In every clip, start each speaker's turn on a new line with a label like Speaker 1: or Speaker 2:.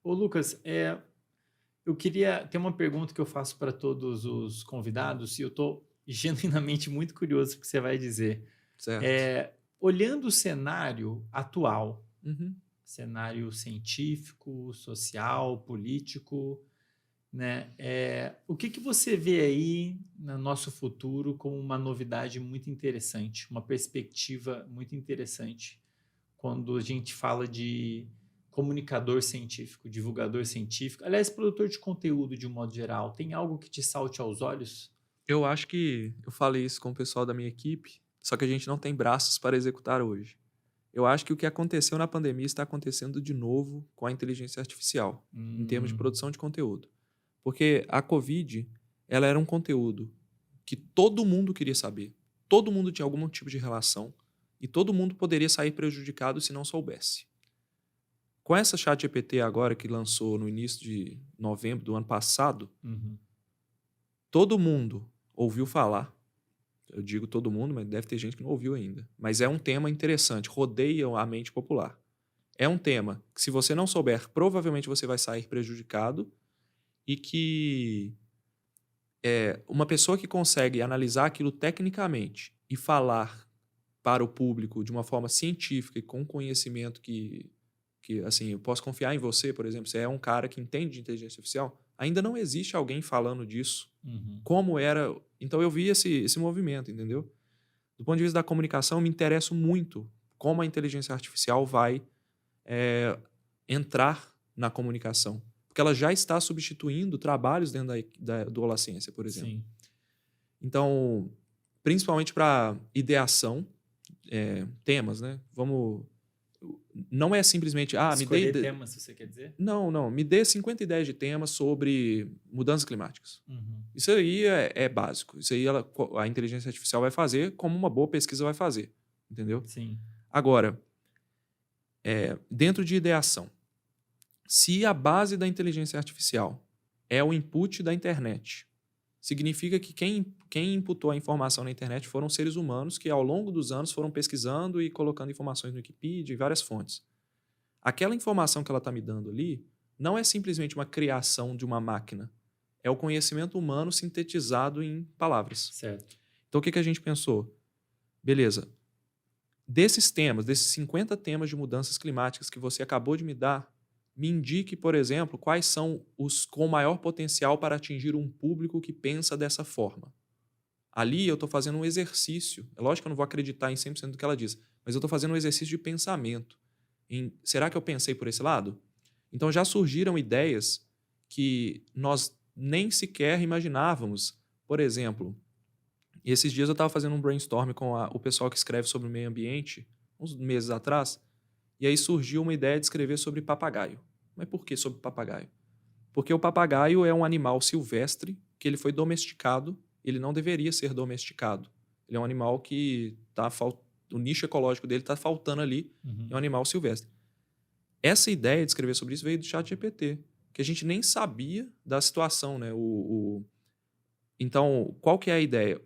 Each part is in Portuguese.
Speaker 1: Ô, Lucas, eu queria ter uma pergunta que eu faço para todos os convidados e eu estou genuinamente muito curioso com o que você vai dizer.
Speaker 2: Certo.
Speaker 1: Olhando o cenário atual,
Speaker 2: Uhum.
Speaker 1: cenário científico, social, político, né? O que que você vê aí no nosso futuro como uma novidade muito interessante, uma perspectiva muito interessante, quando a gente fala de comunicador científico, divulgador científico, aliás, produtor de conteúdo de um modo geral, tem algo que te salte aos olhos?
Speaker 2: Eu acho que eu falei isso com o pessoal da minha equipe, só que a gente não tem braços para executar hoje. Eu acho que o que aconteceu na pandemia está acontecendo de novo com a inteligência artificial, em termos de
Speaker 1: Hum,
Speaker 2: produção de conteúdo. Porque a Covid, ela era um conteúdo que todo mundo queria saber, todo mundo tinha algum tipo de relação e todo mundo poderia sair prejudicado se não soubesse. Com essa ChatGPT agora que lançou no início de novembro do ano passado,
Speaker 1: uhum,
Speaker 2: todo mundo ouviu falar. Eu digo todo mundo, mas deve ter gente que não ouviu ainda. Mas é um tema interessante, rodeia a mente popular. É um tema que, se você não souber, provavelmente você vai sair prejudicado e que uma pessoa que consegue analisar aquilo tecnicamente e falar para o público de uma forma científica e com conhecimento que assim, eu posso confiar em você, por exemplo, você é um cara que entende de inteligência artificial, ainda não existe alguém falando disso.
Speaker 1: uhum.
Speaker 2: Como era. Então eu vi esse movimento, entendeu? Do ponto de vista da comunicação, eu me interesso muito como a inteligência artificial vai eh, entrar na comunicação. Porque ela já está substituindo trabalhos dentro do Holacência, por exemplo.
Speaker 1: Sim.
Speaker 2: Então, principalmente para ideação, temas, né? Vamos. Não é simplesmente, me dê.
Speaker 1: Escolher temas, se você quer dizer?
Speaker 2: Não, não. Me dê 50 ideias de temas sobre mudanças climáticas.
Speaker 1: Uhum.
Speaker 2: Isso aí é básico. Isso aí a inteligência artificial vai fazer como uma boa pesquisa vai fazer. Entendeu?
Speaker 1: Sim.
Speaker 2: Agora, dentro de ideação, se a base da inteligência artificial é o input da internet, significa que quem imputou a informação na internet foram seres humanos que, ao longo dos anos, foram pesquisando e colocando informações no Wikipedia e várias fontes. Aquela informação que ela está me dando ali não é simplesmente uma criação de uma máquina. É o conhecimento humano sintetizado em palavras.
Speaker 1: Certo.
Speaker 2: Então, o que a gente pensou? Beleza, desses temas, desses 50 temas de mudanças climáticas que você acabou de me dar, me indique, por exemplo, quais são os com maior potencial para atingir um público que pensa dessa forma. Ali eu estou fazendo um exercício. É lógico que eu não vou acreditar em 100% do que ela diz, mas eu estou fazendo um exercício de pensamento. Será que eu pensei por esse lado? Então já surgiram ideias que nós nem sequer imaginávamos. Por exemplo, esses dias eu estava fazendo um brainstorm com o pessoal que escreve sobre o meio ambiente, uns meses atrás, e aí surgiu uma ideia de escrever sobre papagaio. Mas por que sobre papagaio? Porque o papagaio é um animal silvestre que ele foi domesticado, ele não deveria ser domesticado. Ele é um animal que o nicho ecológico dele está faltando ali, é
Speaker 1: Uhum.
Speaker 2: um animal silvestre. Essa ideia de escrever sobre isso veio do ChatGPT, que a gente nem sabia da situação, né? Então, qual que é a ideia?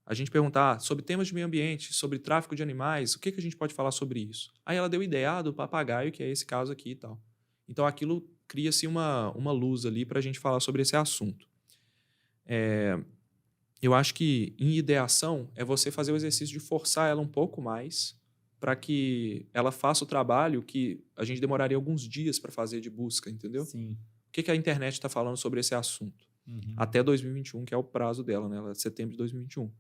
Speaker 2: A gente perguntar sobre temas de meio ambiente, sobre tráfico de animais, o que a gente pode falar sobre isso? Aí ela deu ideia do papagaio, que é esse caso aqui e tal. Então aquilo cria-se uma luz ali para a gente falar sobre esse assunto. Eu acho que em ideação é você fazer o exercício de forçar ela um pouco mais para que ela faça o trabalho que a gente demoraria alguns dias para fazer de busca, entendeu?
Speaker 1: Sim.
Speaker 2: O que a internet está falando sobre esse assunto?
Speaker 1: Uhum.
Speaker 2: Até 2021, que é o prazo dela, né? Ela é de setembro de 2021.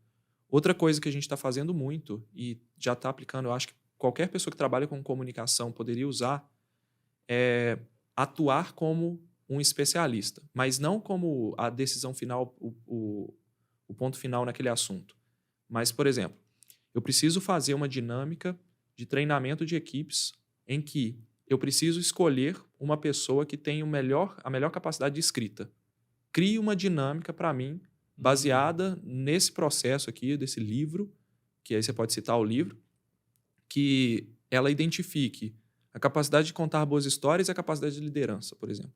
Speaker 2: Outra coisa que a gente está fazendo muito e já está aplicando, eu acho que qualquer pessoa que trabalha com comunicação poderia usar, é atuar como um especialista, mas não como a decisão final, o ponto final naquele assunto. Mas, por exemplo, eu preciso fazer uma dinâmica de treinamento de equipes em que eu preciso escolher uma pessoa que tenha a melhor capacidade de escrita. Crie uma dinâmica para mim
Speaker 1: Hum.
Speaker 2: baseada nesse processo aqui, desse livro, que aí você pode citar o livro, que ela identifique a capacidade de contar boas histórias e a capacidade de liderança, por exemplo.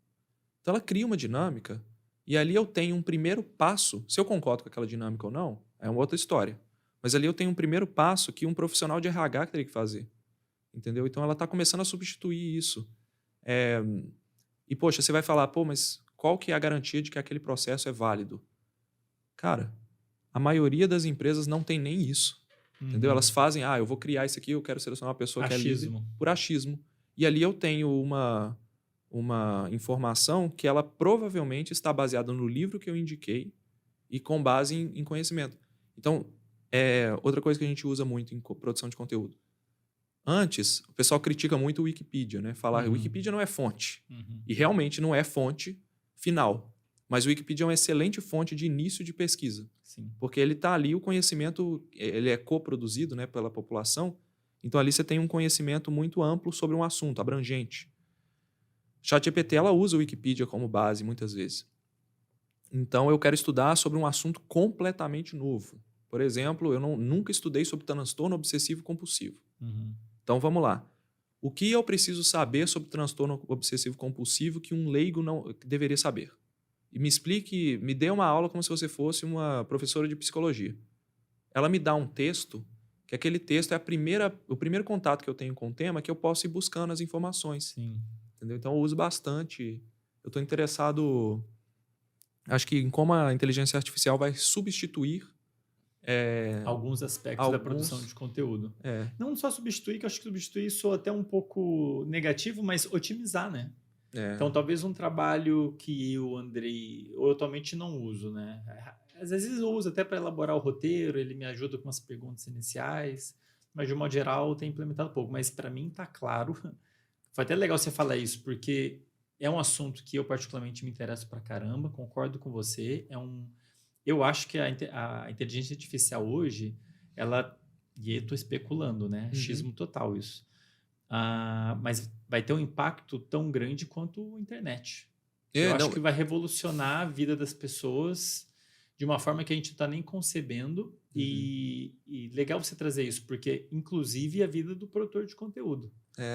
Speaker 2: Então ela cria uma dinâmica e ali eu tenho um primeiro passo. Se eu concordo com aquela dinâmica ou não, é uma outra história. Mas ali eu tenho um primeiro passo que um profissional de RH teria que fazer. Entendeu? Então ela está começando a substituir isso. E, poxa, você vai falar, pô, mas qual que é a garantia de que aquele processo é válido? Cara, a maioria das empresas não tem nem isso. Entendeu? Elas fazem, eu vou criar isso aqui, eu quero selecionar uma pessoa que é livre
Speaker 1: Achismo.
Speaker 2: por achismo. E ali eu tenho uma informação que ela provavelmente está baseada no livro que eu indiquei e com base em conhecimento. Então, outra coisa que a gente usa muito em produção de conteúdo. Antes, o pessoal critica muito o Wikipedia, né? Falar, o Wikipedia não é fonte. E realmente não é fonte final. Mas o Wikipedia é uma excelente fonte de início de pesquisa.
Speaker 1: Sim.
Speaker 2: Porque ele está ali, o conhecimento, ele é coproduzido, né, pela população. Então, ali você tem um conhecimento muito amplo sobre um assunto, abrangente. ChatGPT, ela usa o Wikipedia como base, muitas vezes. Então, eu quero estudar sobre um assunto completamente novo. Por exemplo, eu nunca estudei sobre transtorno obsessivo compulsivo. Então, vamos lá. O que eu preciso saber sobre transtorno obsessivo compulsivo que um leigo não deveria saber? E me explique, me dê uma aula como se você fosse uma professora de psicologia. Ela me dá um texto, que aquele texto é o primeiro contato que eu tenho com o tema, que eu posso ir buscando as informações.
Speaker 1: Sim.
Speaker 2: Entendeu? Então, eu uso bastante. Eu estou interessado, acho que em como a inteligência artificial vai substituir
Speaker 1: alguns aspectos da produção de conteúdo. Não só substituir, que eu acho que substituir soa até um pouco negativo, mas otimizar, né? Então, talvez um trabalho que o Andrei, eu atualmente não uso, né? Às vezes eu uso até para elaborar o roteiro, ele me ajuda com as perguntas iniciais, mas de um modo geral eu tenho implementado pouco. Mas para mim tá claro, foi até legal você falar isso, porque é um assunto que eu particularmente me interesso pra caramba, concordo com você, eu acho que a inteligência artificial hoje, e eu estou especulando, né? Achismo total isso. Mas vai ter um impacto tão grande quanto a internet. Eu acho que vai revolucionar a vida das pessoas de uma forma que a gente não está nem concebendo. E legal você trazer isso, porque inclusive a vida do produtor de conteúdo.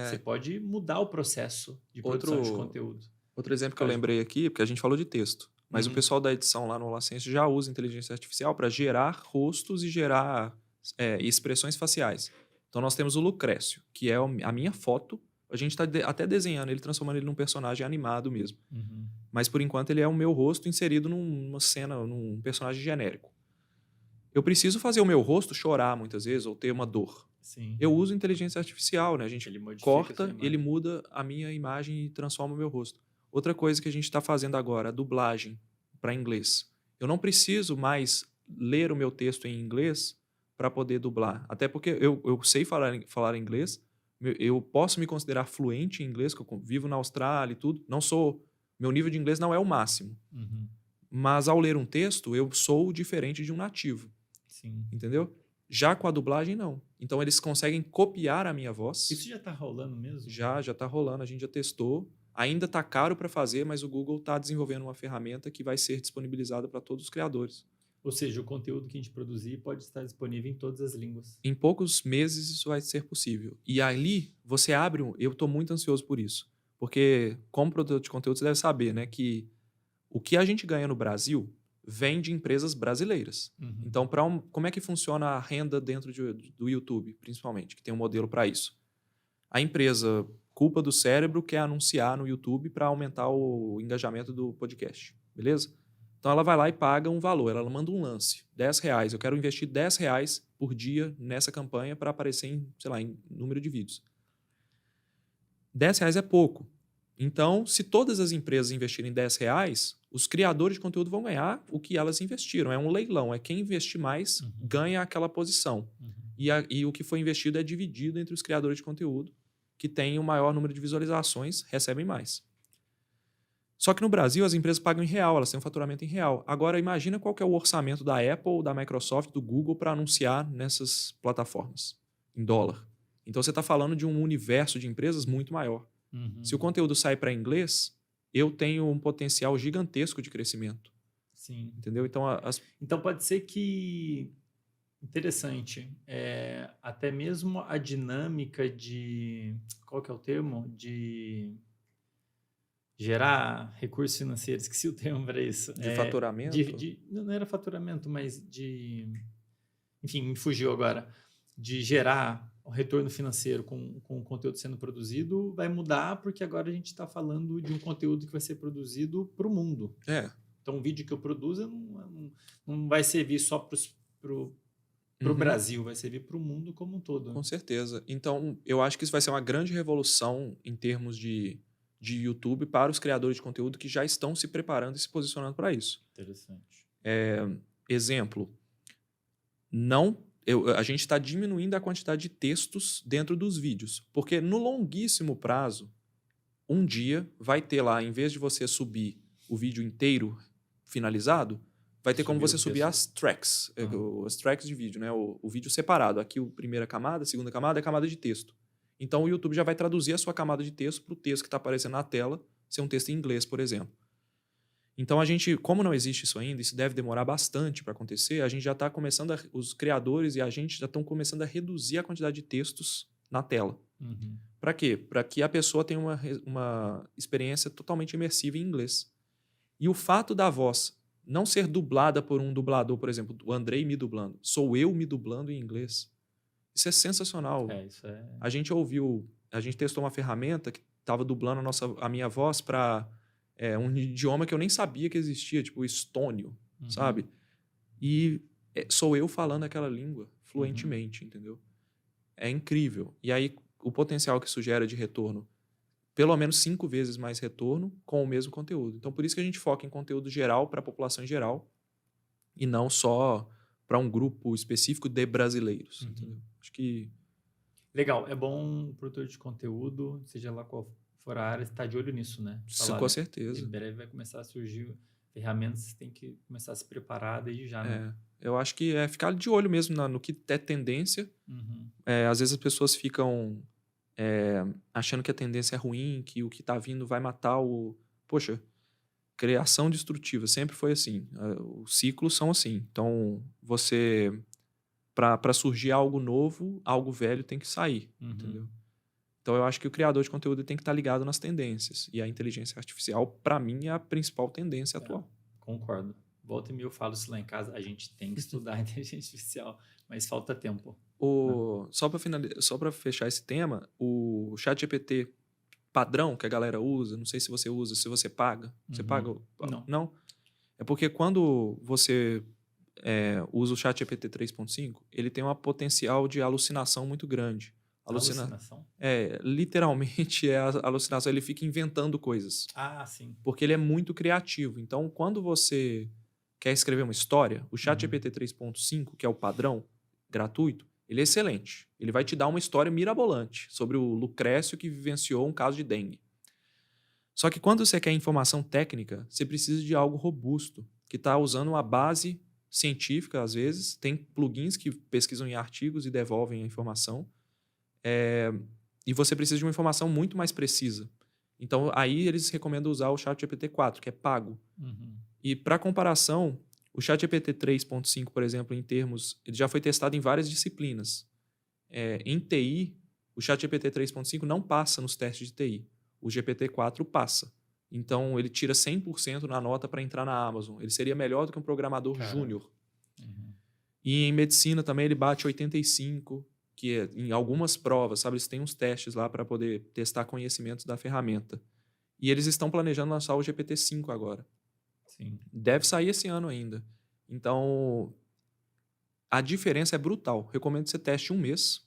Speaker 1: Você pode mudar o processo de produção de conteúdo.
Speaker 2: Outro exemplo que eu lembrei aqui, porque a gente falou de texto, mas o pessoal da edição lá no Olá Ciência já usa inteligência artificial para gerar rostos e gerar expressões faciais. Então, nós temos o Lucrécio, que é a minha foto. A gente está até desenhando ele, transformando ele num personagem animado mesmo. Mas, por enquanto, ele é o meu rosto inserido numa cena, num personagem genérico. Eu preciso fazer o meu rosto chorar, muitas vezes, ou ter uma dor.
Speaker 1: Sim.
Speaker 2: Eu uso inteligência artificial, né? A gente corta, ele muda a minha imagem e transforma o meu rosto. Outra coisa que a gente está fazendo agora, a dublagem para inglês. Eu não preciso mais ler o meu texto em inglês para poder dublar. Até porque eu sei falar inglês, eu posso me considerar fluente em inglês, que eu vivo na Austrália e tudo. Meu nível de inglês não é o máximo. Mas ao ler um texto, eu sou diferente de um nativo.
Speaker 1: Sim.
Speaker 2: Entendeu? Já com a dublagem, não. Então, eles conseguem copiar a minha voz.
Speaker 1: Isso já está rolando mesmo?
Speaker 2: Já está rolando. A gente já testou. Ainda está caro para fazer, mas o Google está desenvolvendo uma ferramenta que vai ser disponibilizada para todos os criadores.
Speaker 1: Ou seja, o conteúdo que a gente produzir pode estar disponível em todas as línguas.
Speaker 2: Em poucos meses isso vai ser possível. E ali você abre eu estou muito ansioso por isso. Porque, como produtor de conteúdo, você deve saber, né, que o que a gente ganha no Brasil vem de empresas brasileiras. Então, como é que funciona a renda dentro do YouTube, principalmente, que tem um modelo para isso? A empresa, culpa do cérebro, quer anunciar no YouTube para aumentar o engajamento do podcast, beleza? Então, ela vai lá e paga um valor, ela manda um lance, R$10. Eu quero investir R$10 por dia nessa campanha para aparecer em, sei lá, em número de vídeos. R$10 é pouco. Então, se todas as empresas investirem R$10, os criadores de conteúdo vão ganhar o que elas investiram. É um leilão, é quem investir mais ganha aquela posição. E o que foi investido é dividido entre os criadores de conteúdo, que têm o maior número de visualizações, recebem mais. Só que no Brasil as empresas pagam em real, elas têm um faturamento em real. Agora imagina qual que é o orçamento da Apple, da Microsoft, do Google para anunciar nessas plataformas, em dólar. Então você está falando de um universo de empresas muito maior. Se o conteúdo sai para inglês, eu tenho um potencial gigantesco de crescimento.
Speaker 1: Sim.
Speaker 2: Entendeu? Então,
Speaker 1: então pode ser que... Interessante. Até mesmo a dinâmica de... Qual que é o termo? De gerar recursos financeiros. Esqueci o termo para isso.
Speaker 2: De faturamento?
Speaker 1: Não era faturamento, mas de... Enfim, me fugiu agora. De gerar o retorno financeiro com o conteúdo sendo produzido vai mudar, porque agora a gente está falando de um conteúdo que vai ser produzido para o mundo.
Speaker 2: É.
Speaker 1: Então, o vídeo que eu produzo não vai servir só para o
Speaker 2: Uhum.
Speaker 1: Brasil, vai servir para o mundo como um todo.
Speaker 2: Com certeza. Então, eu acho que isso vai ser uma grande revolução em termos de YouTube para os criadores de conteúdo que já estão se preparando e se posicionando para isso.
Speaker 1: Interessante.
Speaker 2: Exemplo, a gente está diminuindo a quantidade de textos dentro dos vídeos, porque no longuíssimo prazo, um dia vai ter lá, em vez de você subir o vídeo inteiro finalizado, vai ter como
Speaker 1: Subir o
Speaker 2: você subir
Speaker 1: texto.
Speaker 2: as tracks, as tracks de vídeo, né? O vídeo separado. Aqui, a primeira camada, a segunda camada é a camada de texto. Então, o YouTube já vai traduzir a sua camada de texto para o texto que está aparecendo na tela, ser um texto em inglês, por exemplo. Então, como não existe isso ainda, isso deve demorar bastante para acontecer, a gente já está começando, os criadores e a gente já estão começando a reduzir a quantidade de textos na tela.
Speaker 1: Uhum.
Speaker 2: Para quê? Para que a pessoa tenha uma experiência totalmente imersiva em inglês. E o fato da voz não ser dublada por um dublador, por exemplo, o Andrei me dublando, sou eu me dublando em inglês. Isso é sensacional.
Speaker 1: Isso é...
Speaker 2: A gente testou uma ferramenta que estava dublando a minha voz para um idioma que eu nem sabia que existia, tipo estônio, sabe? E sou eu falando aquela língua fluentemente, entendeu? É incrível. E aí, o potencial que isso gera de retorno, pelo menos 5 vezes mais retorno com o mesmo conteúdo. Então, por isso que a gente foca em conteúdo geral para a população em geral e não só para um grupo específico de brasileiros. Entendeu? Acho que...
Speaker 1: Legal. É bom o produtor de conteúdo, seja lá qual for a área, estar de olho nisso, né?
Speaker 2: Com certeza.
Speaker 1: Em breve vai começar a surgir ferramentas, tem que começar a se preparar desde já, né?
Speaker 2: Eu acho que é ficar de olho mesmo no que é tendência. Às vezes as pessoas ficam achando que a tendência é ruim, que o que está vindo vai matar o... Poxa, criação destrutiva sempre foi assim. Os ciclos são assim. Então, para surgir algo novo, algo velho tem que sair, entendeu? Então, eu acho que o criador de conteúdo tem que estar ligado nas tendências. E a inteligência artificial, para mim, é a principal tendência atual.
Speaker 1: Concordo. Volta e meia eu falo isso lá em casa, a gente tem que estudar a inteligência artificial, mas falta tempo.
Speaker 2: Só para fechar esse tema, o ChatGPT padrão que a galera usa, não sei se você usa, se você paga. Você paga? Não? É porque quando você usa o ChatGPT 3.5, ele tem um potencial de alucinação muito grande.
Speaker 1: Alucinação?
Speaker 2: Literalmente é a alucinação, ele fica inventando coisas.
Speaker 1: Ah, sim.
Speaker 2: Porque ele é muito criativo. Então, quando você quer escrever uma história, o ChatGPT 3.5, que é o padrão gratuito, ele é excelente. Ele vai te dar uma história mirabolante sobre o Lucrécio que vivenciou um caso de dengue. Só que quando você quer informação técnica, você precisa de algo robusto, que está usando uma base científica, às vezes. Tem plugins que pesquisam em artigos e devolvem a informação. E você precisa de uma informação muito mais precisa. Então, aí eles recomendam usar o ChatGPT 4, que é pago. E, para comparação, o ChatGPT 3.5, por exemplo, ele já foi testado em várias disciplinas. Em TI, o ChatGPT 3.5 não passa nos testes de TI. O GPT-4 passa. Então, ele tira 100% na nota para entrar na Amazon. Ele seria melhor do que um programador júnior. E em medicina também ele bate 85%, que em algumas provas, sabe? Eles têm uns testes lá para poder testar conhecimentos da ferramenta. E eles estão planejando lançar o GPT-5 agora.
Speaker 1: Sim.
Speaker 2: Deve sair esse ano ainda. Então, a diferença é brutal. Recomendo que você teste um mês,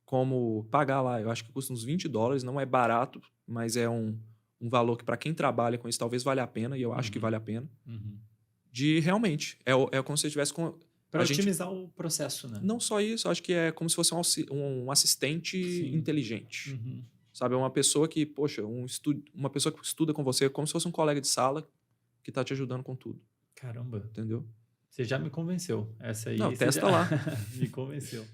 Speaker 2: como pagar lá. Eu acho que custa uns $20, não é barato, mas é um valor que para quem trabalha com isso talvez valha a pena, e eu acho que vale a pena. De realmente, é como se você estivesse com...
Speaker 1: Para otimizar o processo, né?
Speaker 2: Não só isso, acho que é como se fosse um assistente inteligente. Sabe, uma pessoa que, poxa, uma pessoa que estuda com você como se fosse um colega de sala que está te ajudando com tudo.
Speaker 1: Caramba.
Speaker 2: Entendeu?
Speaker 1: Você já me convenceu. Essa aí...
Speaker 2: Não, testa lá.
Speaker 1: Me convenceu.